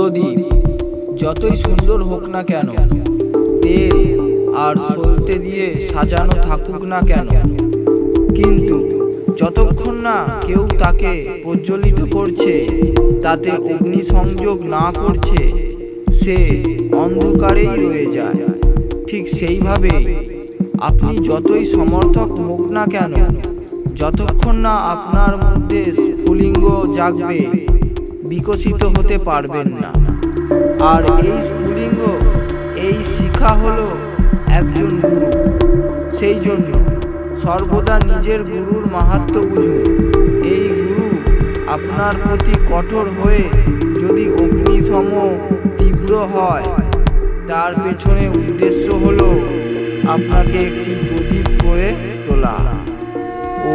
প্রদীপ যতই সুন্দর হোক না কেন, তেল আর সলতে দিয়ে সাজানো থাকুক না কেন, কিন্তু যতক্ষণ না কেউ তাকে প্রজ্বলিত করছে, তাতে অগ্নিসংযোগ না করছে, সে অন্ধকারেই রয়ে যায়। ঠিক সেইভাবে আপনি যতই সমর্থক হোক না কেন, যতক্ষণ না আপনার মধ্যে স্ফুলিঙ্গ জাগবে, বিকশিত হতে পারবেন না। আর এই স্ফুলিঙ্গ, এই শিখা হলো একজন গুরু। সেই জন্য সর্বদা নিজের গুরুর মাহাত্ম্য বুঝুন। এই গুরু আপনার প্রতি কঠোর হয়ে যদি অগ্নিসম তীব্র হয়, তার পেছনে উদ্দেশ্য হলো আপনাকে একটি প্রদীপ করে তোলা। ও